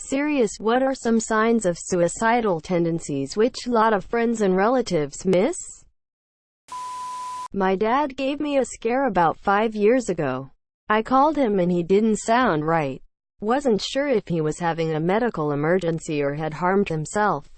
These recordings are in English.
Serious, what are some signs of suicidal tendencies which lot of friends and relatives miss? My dad gave me a scare about 5 years ago. I called him and he didn't sound right. Wasn't sure if he was having a medical emergency or had harmed himself.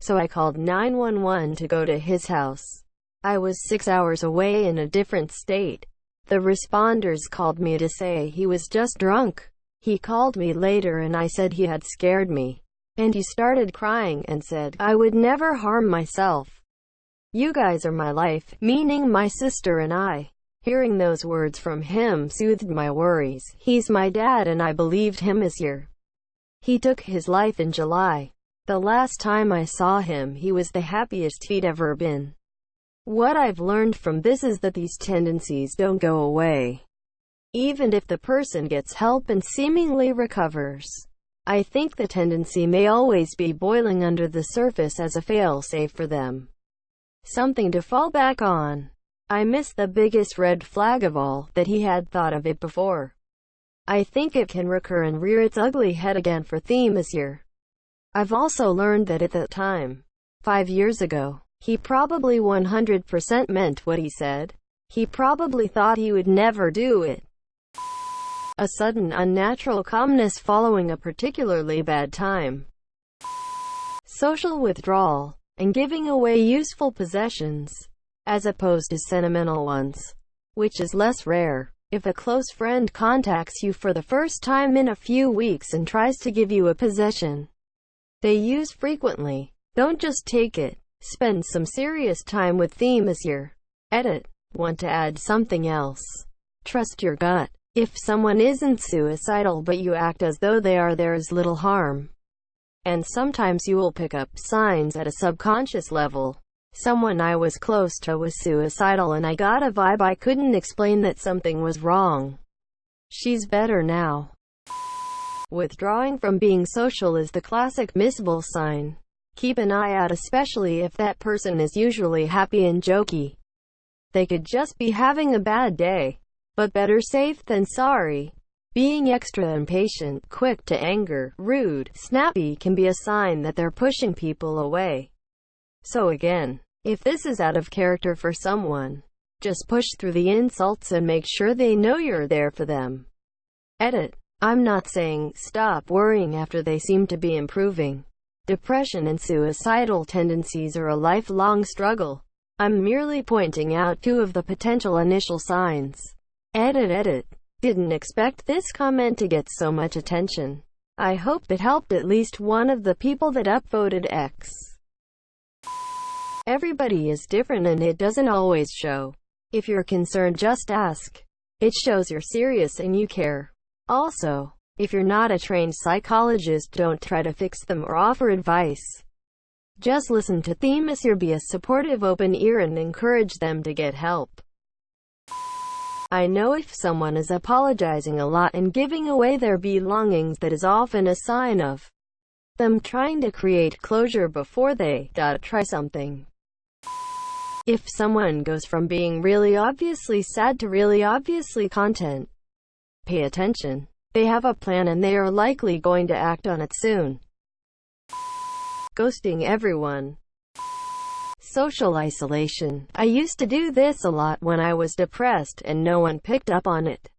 So I called 911 to go to his house. I was 6 hours away in a different state. The responders called me to say he was just drunk. He called me later and I said he had scared me. And he started crying and said I would never harm myself. You guys are my life, meaning my sister and I. Hearing those words from him soothed my worries. He's my dad and I believed him this year. He took his life in July. The last time I saw him, he was the happiest he'd ever been. What I've learned from this is that these tendencies don't go away, even if the person gets help and seemingly recovers. I think the tendency may always be boiling under the surface as a fail-safe for them. Something to fall back on. I miss the biggest red flag of all, that he had thought of it before. I think it can recur and rear its ugly head again for theme this year. I've also learned that at that time, 5 years ago, he probably 100% meant what he said. He probably thought he would never do it. A sudden unnatural calmness following a particularly bad time. Social withdrawal, and giving away useful possessions, as opposed to sentimental ones, which is less rare. If a close friend contacts you for the first time in a few weeks and tries to give you a possession they use frequently, don't just take it. Spend some serious time with theme this year. Edit. Want to add something else? Trust your gut. If someone isn't suicidal but you act as though they are, there is little harm. And sometimes you will pick up signs at a subconscious level. Someone I was close to was suicidal and I got a vibe I couldn't explain that something was wrong. She's better now. Withdrawing from being social is the classic missable sign. Keep an eye out, especially if that person is usually happy and jokey. They could just be having a bad day. But better safe than sorry. Being extra impatient, quick to anger, rude, snappy can be a sign that they're pushing people away. So again, if this is out of character for someone, just push through the insults and make sure they know you're there for them. Edit. I'm not saying stop worrying after they seem to be improving. Depression and suicidal tendencies are a lifelong struggle. I'm merely pointing out 2 of the potential initial signs. Edit. Didn't expect this comment to get so much attention. I hope it helped at least one of the people that upvoted X. Everybody is different and it doesn't always show. If you're concerned, just ask. It shows you're serious and you care. Also, if you're not a trained psychologist, don't try to fix them or offer advice. Just listen to theme this year, be a supportive open ear and encourage them to get help. I know if someone is apologizing a lot and giving away their belongings, that is often a sign of them trying to create closure before they try something. If someone goes from being really obviously sad to really obviously content, pay attention. They have a plan and they are likely going to act on it soon. Ghosting everyone. Social isolation. I used to do this a lot when I was depressed and no one picked up on it.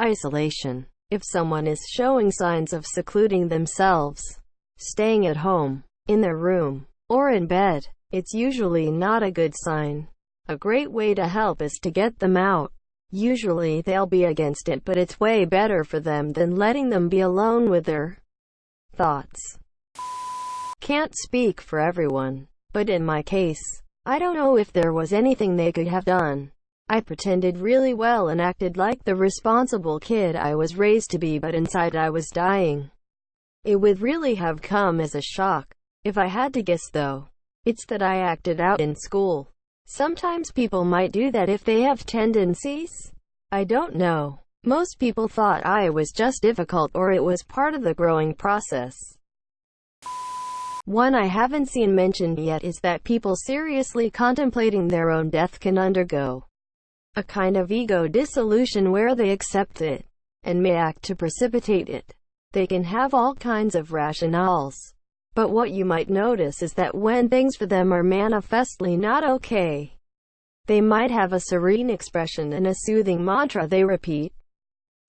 Isolation. If someone is showing signs of secluding themselves, staying at home, in their room, or in bed, it's usually not a good sign. A great way to help is to get them out. Usually they'll be against it, but it's way better for them than letting them be alone with their thoughts. Can't speak for everyone, but in my case, I don't know if there was anything they could have done. I pretended really well and acted like the responsible kid I was raised to be, but inside I was dying. It would really have come as a shock. If I had to guess though, it's that I acted out in school. Sometimes people might do that if they have tendencies. I don't know. Most people thought I was just difficult or it was part of the growing process. One I haven't seen mentioned yet is that people seriously contemplating their own death can undergo a kind of ego dissolution where they accept it and may act to precipitate it. They can have all kinds of rationales. But what you might notice is that when things for them are manifestly not okay, they might have a serene expression and a soothing mantra they repeat.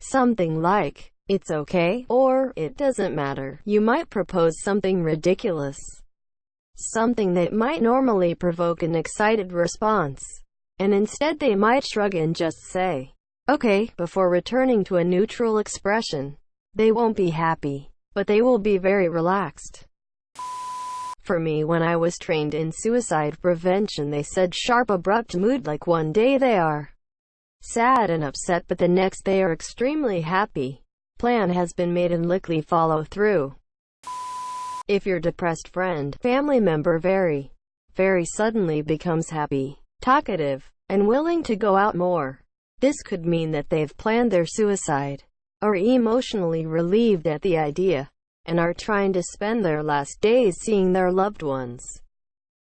Something like, "It's okay," or "It doesn't matter." You might propose something ridiculous, something that might normally provoke an excited response, and instead they might shrug and just say, "Okay," before returning to a neutral expression. They won't be happy, but they will be very relaxed. For me, when I was trained in suicide prevention, they said sharp, abrupt mood, like one day they are sad and upset, but the next they are extremely happy. Plan has been made and likely follow through. If your depressed friend, family member very suddenly becomes happy, talkative, and willing to go out more, this could mean that they've planned their suicide, are emotionally relieved at the idea, and are trying to spend their last days seeing their loved ones.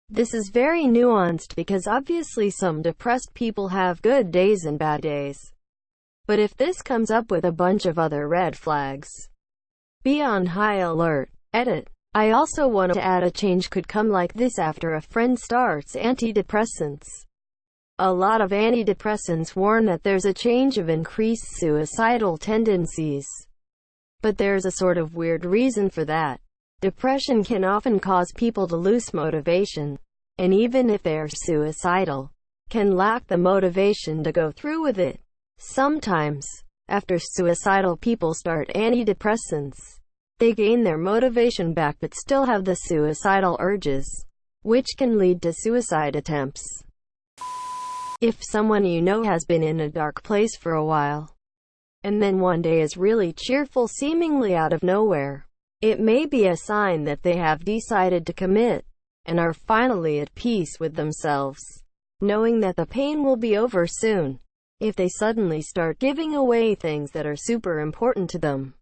This is very nuanced because obviously some depressed people have good days and bad days. But if this comes up with a bunch of other red flags, be on high alert. Edit. I also want to add, a change could come like this after a friend starts antidepressants. A lot of antidepressants warn that there's a change of increased suicidal tendencies. But there's a sort of weird reason for that. Depression can often cause people to lose motivation, and even if they're suicidal, can lack the motivation to go through with it. Sometimes, after suicidal people start antidepressants, they gain their motivation back but still have the suicidal urges, which can lead to suicide attempts. If someone you know has been in a dark place for a while, and then one day is really cheerful seemingly out of nowhere, it may be a sign that they have decided to commit, and are finally at peace with themselves, knowing that the pain will be over soon. If they suddenly start giving away things that are super important to them,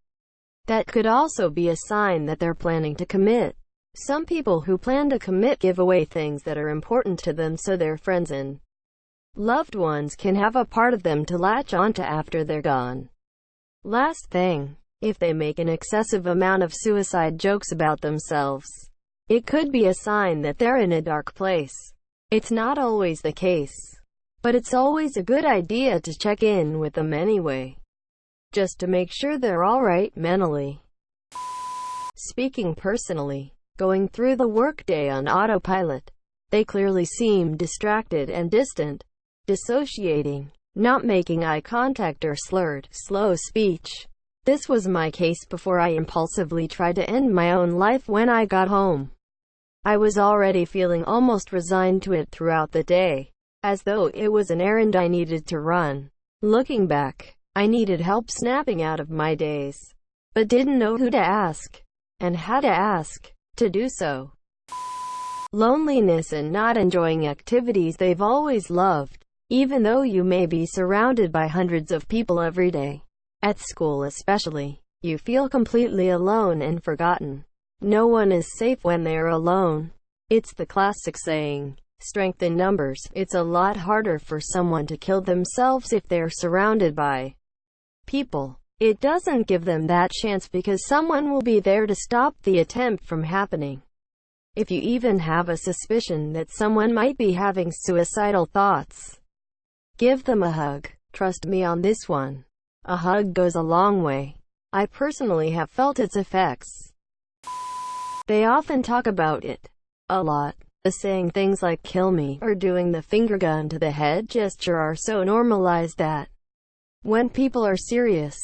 that could also be a sign that they're planning to commit. Some people who plan to commit give away things that are important to them so their friends and loved ones can have a part of them to latch onto after they're gone. Last thing, if they make an excessive amount of suicide jokes about themselves, it could be a sign that they're in a dark place. It's not always the case, but it's always a good idea to check in with them anyway, just to make sure they're alright mentally. Speaking personally, going through the workday on autopilot, they clearly seem distracted and distant, dissociating, not making eye contact or slurred, slow speech. This was my case before I impulsively tried to end my own life when I got home. I was already feeling almost resigned to it throughout the day, as though it was an errand I needed to run. Looking back, I needed help snapping out of my days, but didn't know who to ask, and how to ask, to do so. Loneliness and not enjoying activities they've always loved, even though you may be surrounded by hundreds of people every day. At school especially, you feel completely alone and forgotten. No one is safe when they're alone. It's the classic saying, strength in numbers. It's a lot harder for someone to kill themselves if they're surrounded by people. It doesn't give them that chance because someone will be there to stop the attempt from happening. If you even have a suspicion that someone might be having suicidal thoughts, give them a hug. Trust me on this one. A hug goes a long way. I personally have felt its effects. They often talk about it a lot. Saying things like "kill me" or doing the finger gun to the head gesture are so normalized that when people are serious,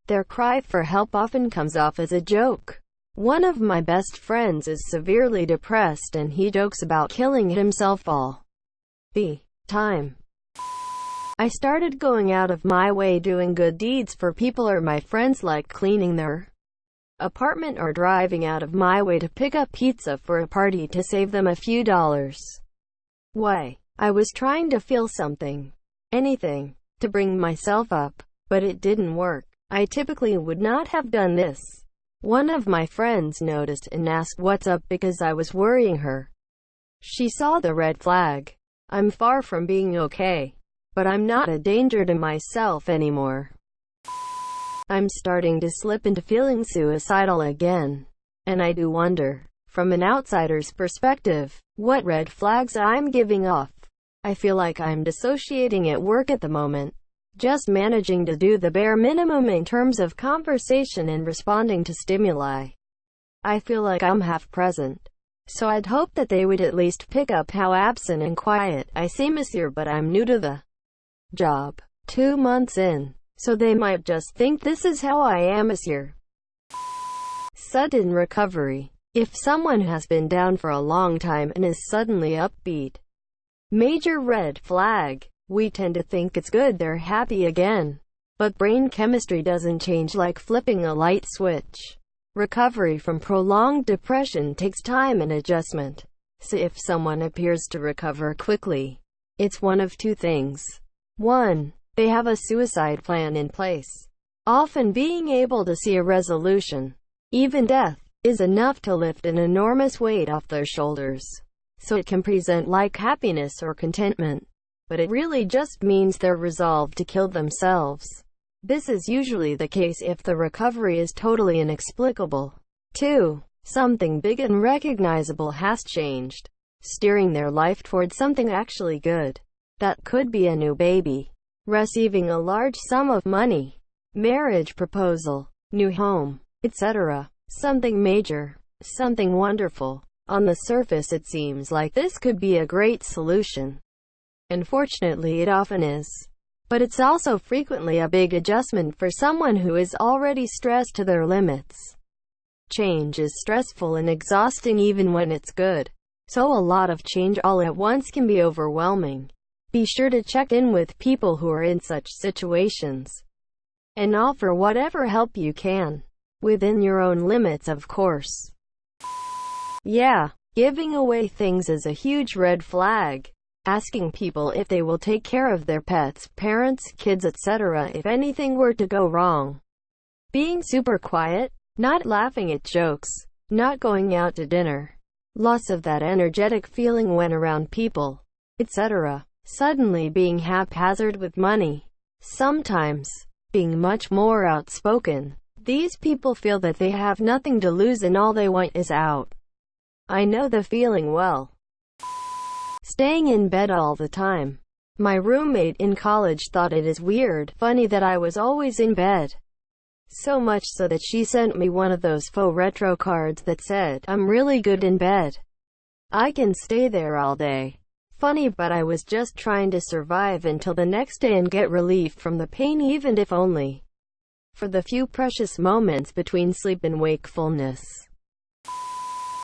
their cry for help often comes off as a joke. One of my best friends is severely depressed and he jokes about killing himself all the time. I started going out of my way doing good deeds for people or my friends, like cleaning their apartment or driving out of my way to pick up pizza for a party to save them a few dollars. Why? I was trying to feel something, anything, to bring myself up, but it didn't work. I typically would not have done this. One of my friends noticed and asked what's up because I was worrying her. She saw the red flag. I'm far from being okay, but I'm not a danger to myself anymore. I'm starting to slip into feeling suicidal again. And I do wonder, from an outsider's perspective, what red flags I'm giving off. I feel like I'm dissociating at work at the moment, just managing to do the bare minimum in terms of conversation and responding to stimuli. I feel like I'm half present. So I'd hope that they would at least pick up how absent and quiet I seem this year, but I'm new to the job. 2 months in. So they might just think this is how I am this year. Sudden recovery. If someone has been down for a long time and is suddenly upbeat. Major red flag. We tend to think it's good they're happy again. But brain chemistry doesn't change like flipping a light switch. Recovery from prolonged depression takes time and adjustment. So if someone appears to recover quickly, it's one of two things. 1. They have a suicide plan in place. Often being able to see a resolution, even death, is enough to lift an enormous weight off their shoulders. So it can present like happiness or contentment, but it really just means they're resolved to kill themselves. This is usually the case if the recovery is totally inexplicable. 2. Something big and recognizable has changed, steering their life towards something actually good. That could be a new baby, receiving a large sum of money, marriage proposal, new home, etc. Something major, something wonderful. On the surface it seems like this could be a great solution. And fortunately it often is. But it's also frequently a big adjustment for someone who is already stressed to their limits. Change is stressful and exhausting even when it's good. So a lot of change all at once can be overwhelming. Be sure to check in with people who are in such situations, and offer whatever help you can, within your own limits of course. Yeah, giving away things is a huge red flag. Asking people if they will take care of their pets, parents, kids, etc. if anything were to go wrong. Being super quiet, not laughing at jokes, not going out to dinner. Loss of that energetic feeling when around people, etc. Suddenly being haphazard with money. Sometimes being much more outspoken. These people feel that they have nothing to lose and all they want is out. I know the feeling well. Staying in bed all the time. My roommate in college thought it is weird, funny that I was always in bed. So much so that she sent me one of those faux retro cards that said, "I'm really good in bed. I can stay there all day." Funny, but I was just trying to survive until the next day and get relief from the pain, even if only for the few precious moments between sleep and wakefulness.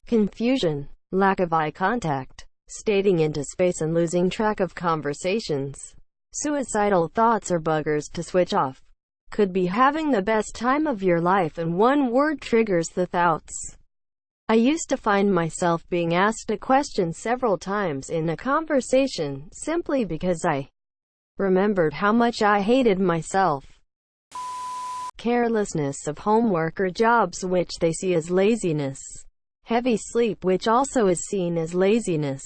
Confusion. Lack of eye contact. Staring into space and losing track of conversations. Suicidal thoughts or buggers to switch off. Could be having the best time of your life and one word triggers the thoughts. I used to find myself being asked a question several times in a conversation, simply because I remembered how much I hated myself. Carelessness of homework or jobs which they see as laziness. Heavy sleep which also is seen as laziness.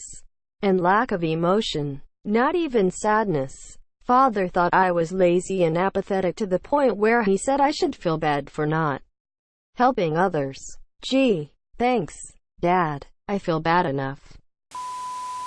And lack of emotion. Not even sadness. Father thought I was lazy and apathetic to the point where he said I should feel bad for not helping others. Gee, thanks, Dad. I feel bad enough.